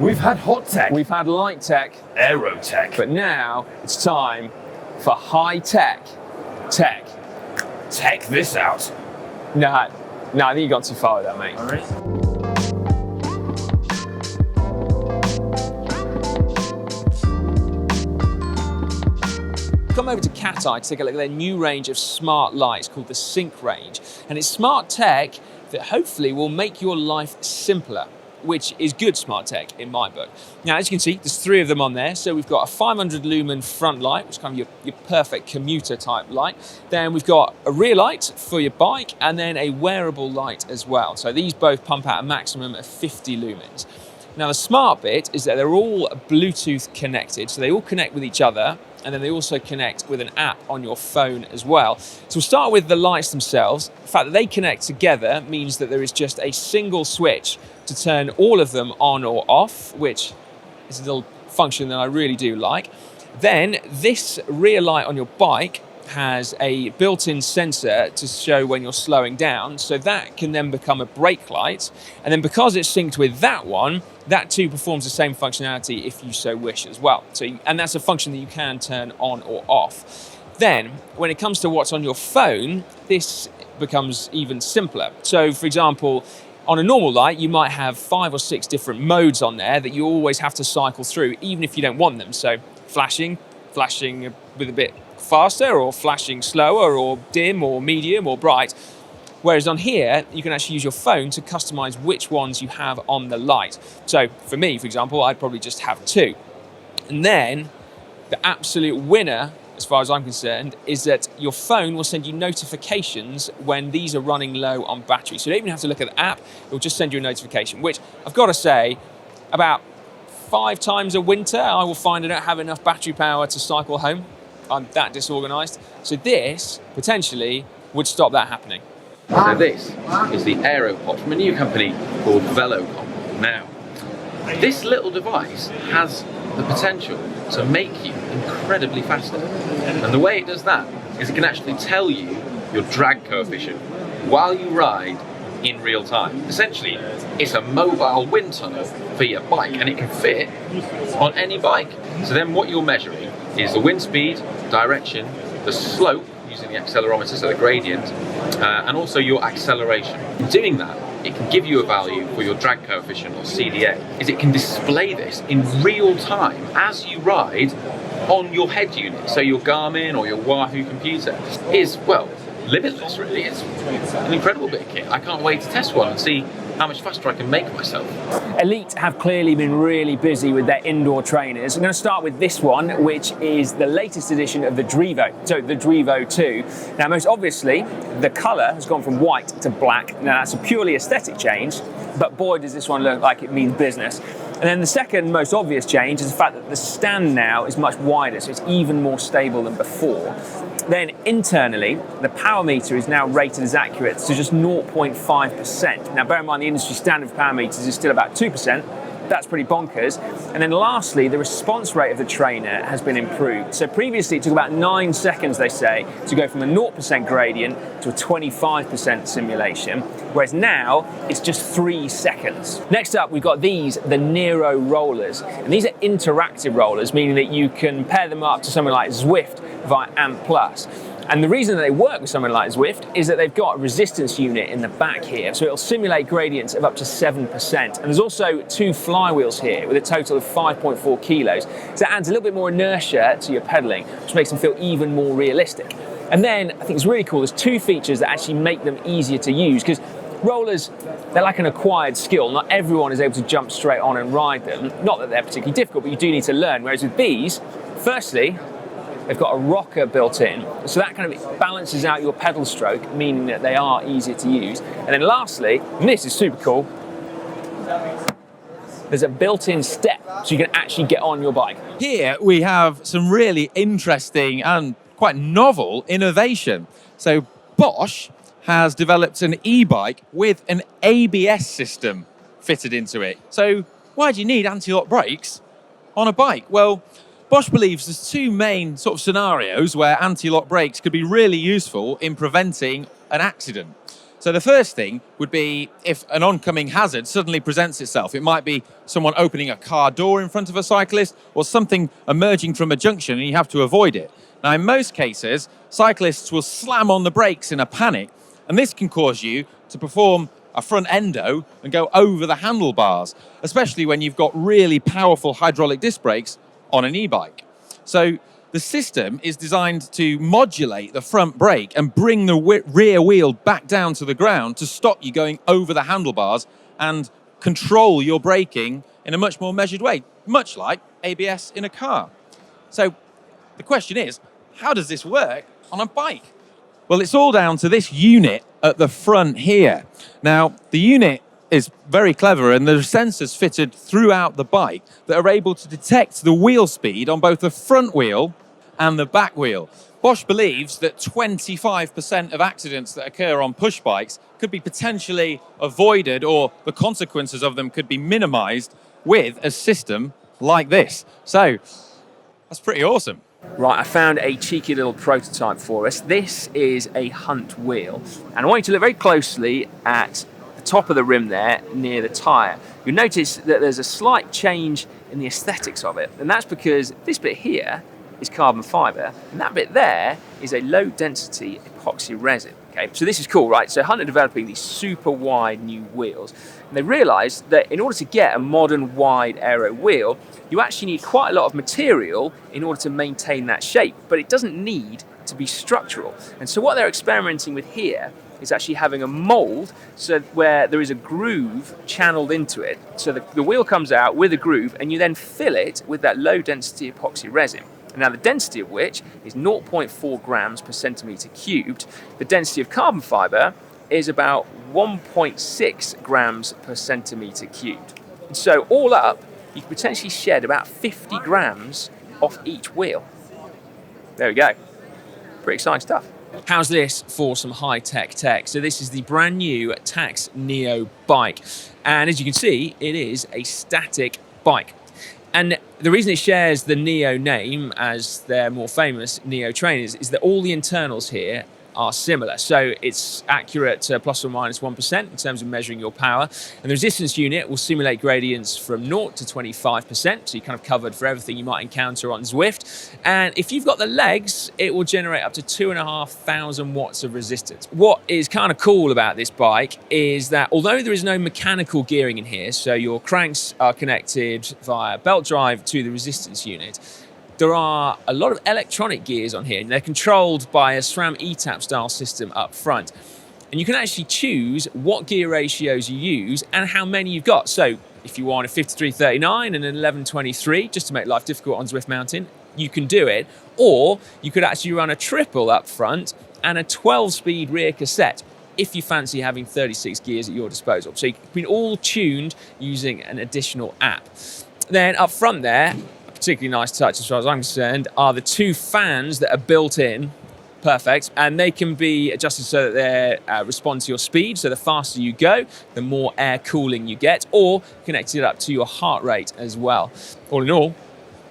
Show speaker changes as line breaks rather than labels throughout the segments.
We've had hot tech.
We've had light tech.
Aero tech.
But now it's time for high tech tech.
Tech this out.
No, I think you got too far with that, mate.
All right.
Come over to CatEye to take a look at their new range of smart lights called the Sync range. And it's smart tech that hopefully will make your life simpler, which is good smart tech in my book. Now, as you can see, there's 3 of them on there. So we've got a 500 lumen front light, which is kind of your perfect commuter type light. Then we've got a rear light for your bike, and then a wearable light as well. So these both pump out a maximum of 50 lumens. Now, the smart bit is that they're all Bluetooth connected. So they all connect with each other, and then they also connect with an app on your phone as well. So we'll start with the lights themselves. The fact that they connect together means that there is just a single switch to turn all of them on or off, which is a little function that I really do like. Then this rear light on your bike has a built-in sensor to show when you're slowing down, so that can then become a brake light. And then because it's synced with that one, that too performs the same functionality if you so wish as well. And that's a function that you can turn on or off. Then, when it comes to what's on your phone, this becomes even simpler. So, for example, on a normal light, you might have 5 or 6 different modes on there that you always have to cycle through, even if you don't want them. So, flashing with a bit faster, or flashing slower, or dim, or medium, or bright. Whereas on here, you can actually use your phone to customize which ones you have on the light. So for me, for example, I'd probably just have 2. And then the absolute winner, as far as I'm concerned, is that your phone will send you notifications when these are running low on battery. So you don't even have to look at the app, it will just send you a notification, which I've got to say, about 5 times a winter, I will find I don't have enough battery power to cycle home. I'm that disorganized. So this, potentially, would stop that happening.
So this is the aero pod from a new company called Velo. Now, this little device has the potential to make you incredibly faster. And the way it does that is it can actually tell you your drag coefficient while you ride in real time. Essentially, it's a mobile wind tunnel for your bike, and it can fit on any bike. So then what you're measuring is the wind speed, direction, the slope using the accelerometer, so the gradient, and also your acceleration. In doing that, it can give you a value for your drag coefficient, or CDA, is it can display this in real time as you ride on your head unit. So your Garmin or your Wahoo computer is, well, limitless really. It's an incredible bit of kit. I can't wait to test one and see how much faster I can make myself.
Elite have clearly been really busy with their indoor trainers. I'm going to start with this one, which is the latest edition of the Drevo, so the Drevo 2. Now, most obviously, the colour has gone from white to black. Now, that's a purely aesthetic change, but boy, does this one look like it means business. And then the second most obvious change is the fact that the stand now is much wider, so it's even more stable than before. Then internally, the power meter is now rated as accurate to just 0.5%. Now bear in mind the industry standard for power meters is still about 2%. That's pretty bonkers. And then lastly, the response rate of the trainer has been improved. So previously it took about 9 seconds, they say, to go from a 0% gradient to a 25% simulation, whereas now it's just 3 seconds. Next up, we've got these, the Nero Rollers. And these are interactive rollers, meaning that you can pair them up to something like Zwift via AMP+. And the reason that they work with something like Zwift is that they've got a resistance unit in the back here, so it'll simulate gradients of up to 7%. And there's also 2 flywheels here with a total of 5.4 kilos. So that adds a little bit more inertia to your pedaling, which makes them feel even more realistic. And then I think it's really cool, there's 2 features that actually make them easier to use, because rollers, they're like an acquired skill. Not everyone is able to jump straight on and ride them. Not that they're particularly difficult, but you do need to learn. Whereas with these, firstly, they've got a rocker built in, so that kind of balances out your pedal stroke, meaning that they are easier to use. And then lastly, and this is super cool, there's a built-in step, so you can actually get on your bike.
Here we have some really interesting and quite novel innovation. So Bosch has developed an e-bike with an ABS system fitted into it. So why do you need anti-lock brakes on a bike? Well, Bosch believes there's 2 main sort of scenarios where anti-lock brakes could be really useful in preventing an accident. So the first thing would be if an oncoming hazard suddenly presents itself. It might be someone opening a car door in front of a cyclist or something emerging from a junction and you have to avoid it. Now, in most cases, cyclists will slam on the brakes in a panic, and this can cause you to perform a front endo and go over the handlebars, especially when you've got really powerful hydraulic disc brakes on an e-bike. So the system is designed to modulate the front brake and bring the rear wheel back down to the ground to stop you going over the handlebars and control your braking in a much more measured way, much like ABS in a car. So the question is, how does this work on a bike? Well, it's all down to this unit at the front here. Now, the unit is very clever, and there are sensors fitted throughout the bike that are able to detect the wheel speed on both the front wheel and the back wheel. Bosch believes that 25% of accidents that occur on push bikes could be potentially avoided, or the consequences of them could be minimized with a system like this. So that's pretty awesome.
Right, I found a cheeky little prototype for us. This is a Hunt wheel, and I want you to look very closely at the top of the rim there near the tyre. You'll notice that there's a slight change in the aesthetics of it, and that's because this bit here is carbon fibre, and that bit there is a low density epoxy resin. Okay, so this is cool, right? So Hunt are developing these super wide new wheels, and they realised that in order to get a modern wide aero wheel, you actually need quite a lot of material in order to maintain that shape, but it doesn't need to be structural. And so what they're experimenting with here is actually having a mould so where there is a groove channeled into it. So the wheel comes out with a groove, and you then fill it with that low density epoxy resin. Now, the density of which is 0.4 grams per centimetre cubed. The density of carbon fibre is about 1.6 grams per centimetre cubed. And so all up, you could potentially shed about 50 grams off each wheel. There we go. Pretty exciting stuff. How's this for some high-tech tech? So this is the brand new Tacx Neo bike. And as you can see, it is a static bike. And the reason it shares the Neo name as their more famous Neo trainers is that all the internals here are similar. So it's accurate to plus or minus 1% in terms of measuring your power. And the resistance unit will simulate gradients from 0 to 25%. So you're kind of covered for everything you might encounter on Zwift. And if you've got the legs, it will generate up to 2,500 watts of resistance. What is kind of cool about this bike is that although there is no mechanical gearing in here, so your cranks are connected via belt drive to the resistance unit, there are a lot of electronic gears on here, and they're controlled by a SRAM ETAP style system up front. And you can actually choose what gear ratios you use and how many you've got. So if you want a 5339 and an 1123, just to make life difficult on Zwift Mountain, you can do it. Or you could actually run a triple up front and a 12-speed rear cassette if you fancy having 36 gears at your disposal. So you've been all tuned using an additional app. Then up front there, particularly nice touch as far as I'm concerned, are the two fans that are built in. Perfect. And they can be adjusted so that they respond to your speed. So the faster you go, the more air cooling you get, or connected up to your heart rate as well. All in all,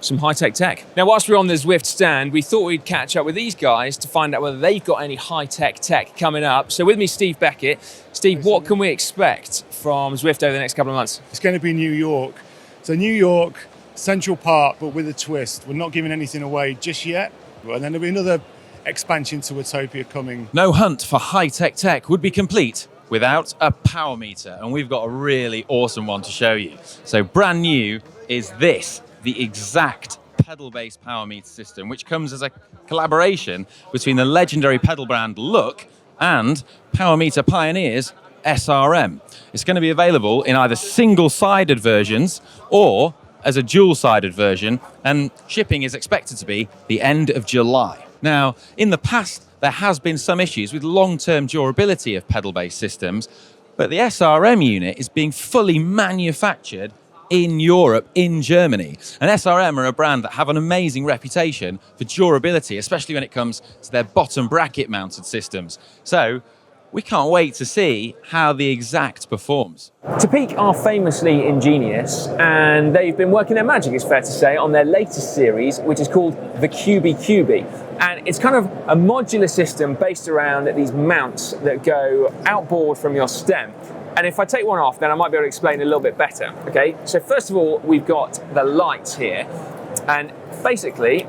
some high-tech tech. Now, whilst we're on the Zwift stand, we thought we'd catch up with these guys to find out whether they've got any high-tech tech coming up. So with me, Steve Beckett. Steve, what can we expect from Zwift over the next couple of months?
It's going to be New York. So New York, Central Park, but with a twist. We're not giving anything away just yet. And then there'll be another expansion to Utopia coming.
No hunt for high-tech tech would be complete without a power meter, and we've got a really awesome one to show you. So brand new is this, the exact pedal-based power meter system, which comes as a collaboration between the legendary pedal brand Look and power meter pioneers SRM. It's going to be available in either single-sided versions or as a dual-sided version, and shipping is expected to be the end of July. Now, in the past, there has been some issues with long-term durability of pedal-based systems, but the SRM unit is being fully manufactured in Europe, in Germany. And SRM are a brand that have an amazing reputation for durability, especially when it comes to their bottom bracket mounted systems. So we can't wait to see how the Exact performs.
Tacx are famously ingenious, and they've been working their magic, it's fair to say, on their latest series, which is called the QB. And it's kind of a modular system based around these mounts that go outboard from your stem. And if I take one off, then I might be able to explain a little bit better, okay? So first of all, we've got the lights here, and basically,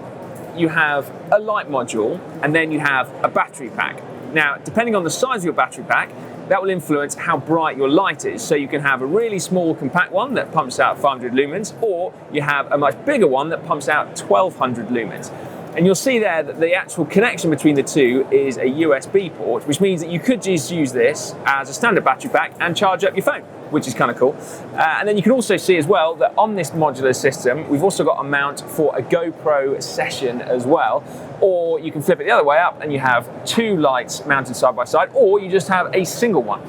you have a light module, and then you have a battery pack. Now, depending on the size of your battery pack, that will influence how bright your light is. So you can have a really small compact one that pumps out 500 lumens, or you have a much bigger one that pumps out 1200 lumens. And you'll see there that the actual connection between the two is a USB port, which means that you could just use this as a standard battery pack and charge up your phone, which is kind of cool. And then you can also see as well that on this modular system, we've also got a mount for a GoPro session as well. Or you can flip it the other way up and you have two lights mounted side by side, or you just have a single one.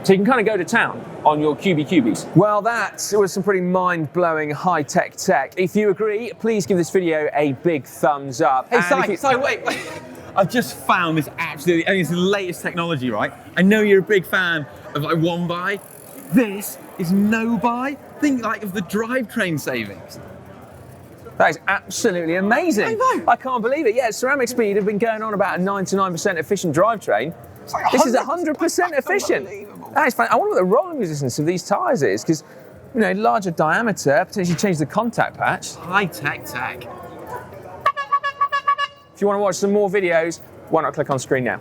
So you can kind of go to town on your QBs. Well, that was some pretty mind-blowing high-tech tech. If you agree, please give this video a big thumbs up.
Hey, Si, wait. I've just found this absolutely, it's the latest technology, right? I know you're a big fan of like one buy. This is no buy. Think like of the drivetrain savings.
That is absolutely amazing.
I know.
I can't believe it. Yeah, ceramic speed have been going on about a 99% efficient drivetrain.
Like
this is 100% efficient. That is fun. I wonder what the rolling resistance of these tyres is, because, you know, larger diameter, potentially change the contact patch.
High-tech tech.
If you want to watch some more videos, why not click on screen now?